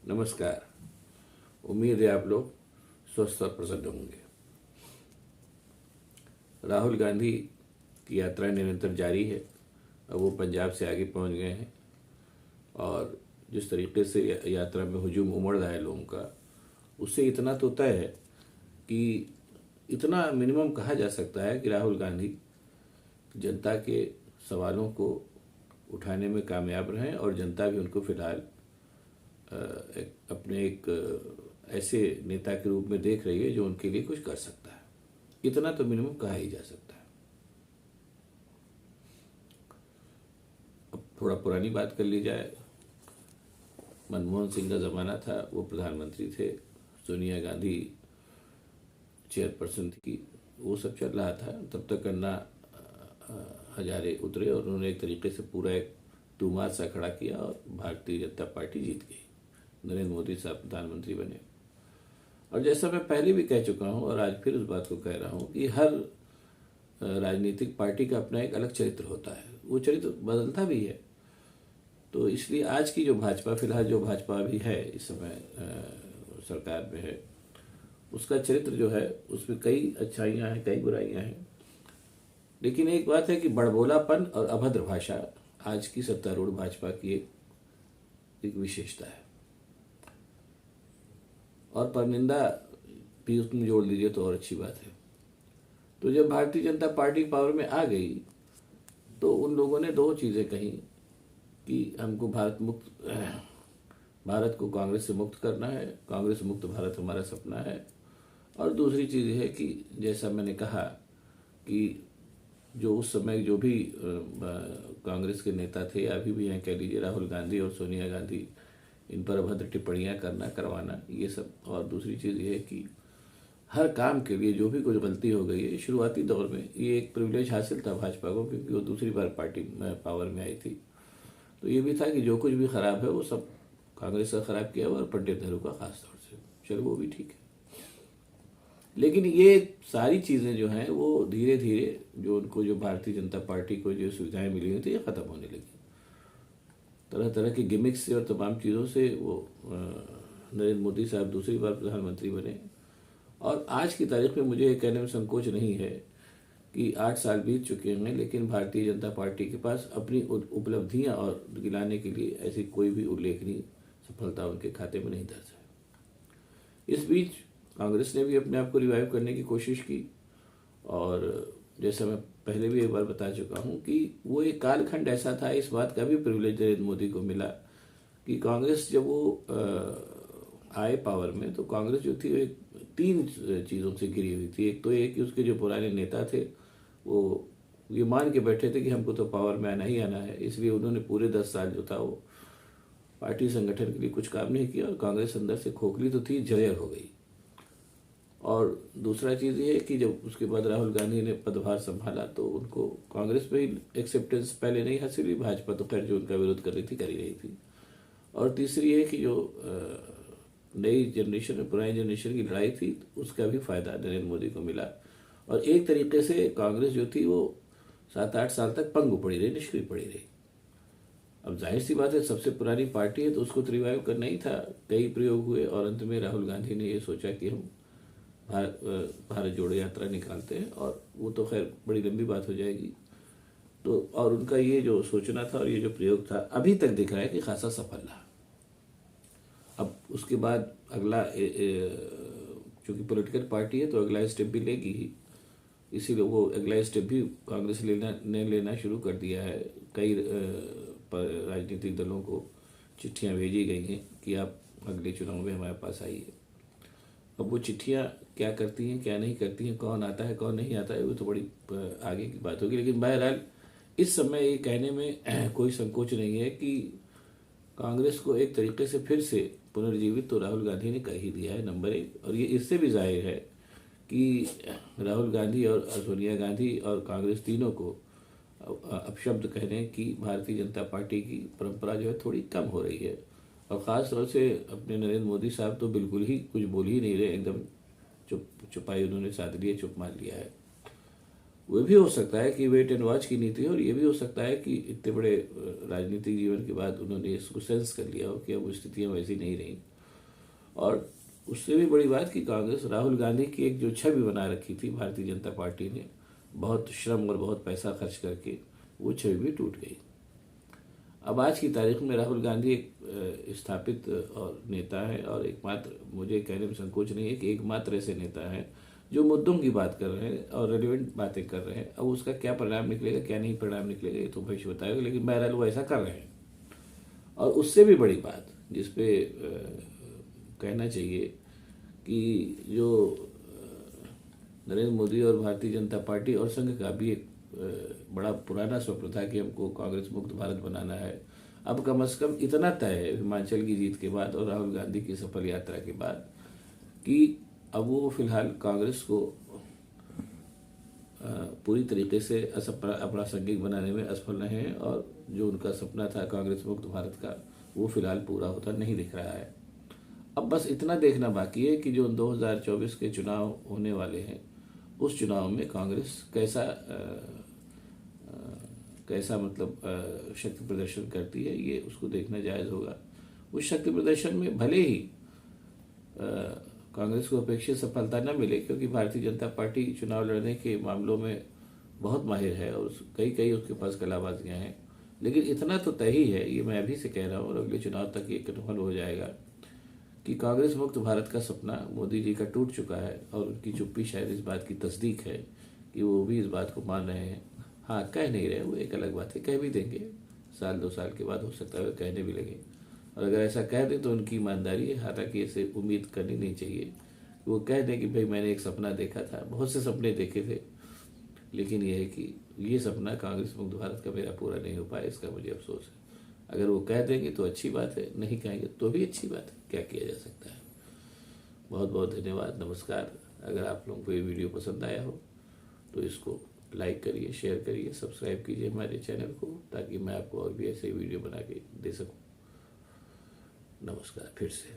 नमस्कार। उम्मीद है आप लोग स्वस्थ और प्रसन्न होंगे। राहुल गांधी की यात्रा निरंतर जारी है। अब वो पंजाब से आगे पहुंच गए हैं और जिस तरीके से यात्रा में हुजूम उमड़ रहा है लोगों का, उससे इतना तो तय है कि इतना मिनिमम कहा जा सकता है कि राहुल गांधी जनता के सवालों को उठाने में कामयाब रहे और जनता भी उनको फिलहाल अपने एक ऐसे नेता के रूप में देख रही है जो उनके लिए कुछ कर सकता है। इतना तो मिनिमम कहा ही जा सकता है। अब थोड़ा पुरानी बात कर ली जाए। मनमोहन सिंह का ज़माना था, वो प्रधानमंत्री थे, सोनिया गांधी चेयरपर्सन थी, वो सब चल रहा था। तब तक अन्ना हजारे उतरे और उन्होंने एक तरीके से पूरा एक तुमाद सा खड़ा किया और भारतीय जनता पार्टी जीत गई। नरेंद्र मोदी साहब प्रधानमंत्री बने। और जैसा मैं पहले भी कह चुका हूं और आज फिर उस बात को कह रहा हूं कि हर राजनीतिक पार्टी का अपना एक अलग चरित्र होता है, वो चरित्र बदलता भी है। तो इसलिए आज की जो भाजपा, फिलहाल जो भाजपा भी है इस समय सरकार में है, उसका चरित्र जो है उसमें कई अच्छाइयाँ हैं, कई बुराइयाँ हैं। लेकिन एक बात है कि बड़बोलापन और अभद्र भाषा आज की सत्तारूढ़ भाजपा की एक विशेषता है। और परनिंदा भी उसमें जोड़ लीजिए तो और अच्छी बात है। तो जब भारतीय जनता पार्टी पावर में आ गई तो उन लोगों ने दो चीज़ें कही कि हमको भारत को कांग्रेस से मुक्त करना है, कांग्रेस मुक्त भारत हमारा सपना है। और दूसरी चीज़ है कि जैसा मैंने कहा कि जो उस समय जो भी कांग्रेस के नेता थे, अभी भी हैं, कह लीजिए राहुल गांधी और सोनिया गांधी, इन पर अभद्र टिप्पणियाँ करवाना, ये सब। और दूसरी चीज़ ये है कि हर काम के लिए जो भी कुछ गलती हो गई है, शुरुआती दौर में ये एक प्रिविलेज हासिल था भाजपा को, क्योंकि वो दूसरी बार पार्टी में पावर में आई थी। तो ये भी था कि जो कुछ भी खराब है वो सब कांग्रेस का खराब किया और पंडित नेहरू का खास तौर से, चलो वो भी ठीक है। लेकिन ये सारी चीज़ें जो हैं वो धीरे धीरे जो उनको, जो भारतीय जनता पार्टी को जो सुविधाएं मिली हुई थी, ये ख़त्म होने लगी। तरह तरह की गिमिक्स से और तमाम चीज़ों से वो नरेंद्र मोदी साहब दूसरी बार प्रधानमंत्री बने। और आज की तारीख में मुझे ये कहने में संकोच नहीं है कि 8 साल बीत चुके हैं, लेकिन भारतीय जनता पार्टी के पास अपनी उपलब्धियां और गिनाने के लिए ऐसी कोई भी उल्लेखनीय सफलता उनके खाते में नहीं दर्ज है। इस बीच कांग्रेस ने भी अपने आप को रिवाइव करने की कोशिश की और जैसा मैं पहले भी एक बार बता चुका हूँ कि वो एक कालखंड ऐसा था, इस बात का भी प्रिविलेज नरेंद्र मोदी को मिला कि कांग्रेस जब वो आए पावर में, तो कांग्रेस जो थी वो एक 3 चीज़ों से घिरी हुई थी। एक तो ये कि उसके जो पुराने नेता थे वो ये मान के बैठे थे कि हमको तो पावर में आना ही आना है, इसलिए उन्होंने पूरे 10 साल जो था वो पार्टी संगठन के लिए कुछ काम नहीं किया और कांग्रेस अंदर से खोखली तो थी, जर्जर हो गई। और दूसरा चीज़ ये है कि जब उसके बाद राहुल गांधी ने पदभार संभाला तो उनको कांग्रेस में ही एक्सेप्टेंस पहले नहीं हासिल हुई, भाजपा तो खैर जो उनका विरोध कर रही थी कर ही रही थी। और तीसरी है कि जो नई जनरेशन और पुरानी जनरेशन की लड़ाई थी, उसका भी फायदा नरेंद्र मोदी को मिला। और एक तरीके से कांग्रेस जो थी वो 7-8 साल तक पंगु पड़ी रही, निष्क्रिय पड़ी रही। अब जाहिर सी बात है, सबसे पुरानी पार्टी है तो उसको तो रिवाइव करना ही था। कई प्रयोग हुए और अंत में राहुल गांधी ने ये सोचा कि हम भारत जोड़ो यात्रा निकालते हैं, और वो तो खैर बड़ी लंबी बात हो जाएगी। तो और उनका ये जो सोचना था और ये जो प्रयोग था, अभी तक दिख रहा है कि खासा सफल रहा। अब उसके बाद अगला चूँकि पॉलिटिकल पार्टी है तो अगला स्टेप भी लेगी ही, इसीलिए वो अगला स्टेप भी कांग्रेस लेना शुरू कर दिया है। कई राजनीतिक दलों को चिट्ठियां भेजी गई हैं कि आप अगले चुनाव में हमारे पास आइए। अब वो चिट्ठियां क्या करती हैं, क्या नहीं करती हैं, कौन आता है कौन नहीं आता है, वो तो बड़ी आगे की बात होगी। लेकिन बहरहाल इस समय ये कहने में कोई संकोच नहीं है कि कांग्रेस को एक तरीके से फिर से पुनर्जीवित तो राहुल गांधी ने कर ही दिया है, नंबर 1। और ये इससे भी जाहिर है कि राहुल गांधी और सोनिया गांधी और कांग्रेस तीनों को अपशब्द कहने की भारतीय जनता पार्टी की परंपरा जो है थोड़ी कम हो रही है। और ख़ास तौर से अपने नरेंद्र मोदी साहब तो बिल्कुल ही कुछ बोल ही नहीं रहे, एकदम चुपाई उन्होंने साध लिया, चुप मान लिया है। वो भी हो सकता है कि वेट एंड वॉच की नीति है, और ये भी हो सकता है कि इतने बड़े राजनीतिक जीवन के बाद उन्होंने इसको सेंस कर लिया हो कि अब स्थितियाँ वैसी नहीं रही और उससे भी बड़ी बात कि कांग्रेस राहुल गांधी की एक जो छवि बना रखी थी भारतीय जनता पार्टी ने बहुत श्रम और बहुत पैसा खर्च करके, वो छवि भी टूट गई। अब आज की तारीख में राहुल गांधी एक स्थापित और नेता है और एकमात्र, मुझे कहने में संकोच नहीं है कि एकमात्र ऐसे नेता हैं जो मुद्दों की बात कर रहे हैं और रेलिवेंट बातें कर रहे हैं। अब उसका क्या परिणाम निकलेगा, क्या नहीं परिणाम निकलेगा, ये तो भविष्य बताएगा, लेकिन बहरहाल वो ऐसा कर रहे हैं। और उससे भी बड़ी बात जिसपे कहना चाहिए कि जो नरेंद्र मोदी और भारतीय जनता पार्टी और संघ का भी एक बड़ा पुराना स्वप्न था कि हमको कांग्रेस मुक्त भारत बनाना है। अब कम से कम इतना तय है हिमाचल की जीत के बाद और राहुल गांधी की सफल यात्रा के बाद कि अब वो फिलहाल कांग्रेस को पूरी तरीके से अप्रासंगिक बनाने में असफल रहे हैं और जो उनका सपना था कांग्रेस मुक्त भारत का, वो फिलहाल पूरा होता नहीं दिख रहा है। अब बस इतना देखना बाकी है कि जो 2024 के चुनाव होने वाले हैं, उस चुनाव में कांग्रेस कैसा मतलब शक्ति प्रदर्शन करती है, ये उसको देखना जायज़ होगा। उस शक्ति प्रदर्शन में भले ही कांग्रेस को अपेक्षित सफलता न मिले, क्योंकि भारतीय जनता पार्टी चुनाव लड़ने के मामलों में बहुत माहिर है और कई उसके पास कलाबाजियाँ हैं, लेकिन इतना तो तय ही है, ये मैं अभी से कह रहा हूँ और अगले चुनाव तक ये कन्फर्म हो जाएगा कि कांग्रेस मुक्त भारत का सपना मोदी जी का टूट चुका है। और उनकी चुप्पी शायद इस बात की तस्दीक है कि वो भी इस बात को मान रहे हैं। हाँ, कह नहीं रहे, वो एक अलग बात है, कह भी देंगे, 1-2 साल के बाद हो सकता है कहने भी लगे। और अगर ऐसा कह दें तो उनकी ईमानदारी है, हालांकि ऐसे उम्मीद करनी नहीं चाहिए। वो कह दें कि भाई मैंने एक सपना देखा था, बहुत से सपने देखे थे, लेकिन यह है कि ये सपना कांग्रेस मुक्त भारत का मेरा पूरा नहीं हो पाया, इसका मुझे अफसोस है। अगर वो कह देंगे तो अच्छी बात है, नहीं कहेंगे तो भी अच्छी बात है, क्या किया जा सकता है। बहुत बहुत धन्यवाद, नमस्कार। अगर आप लोगों को ये वीडियो पसंद आया हो तो इसको लाइक करिए, शेयर करिए, सब्सक्राइब कीजिए हमारे चैनल को, ताकि मैं आपको और भी ऐसे वीडियो बना के दे सकूं। नमस्कार फिर से।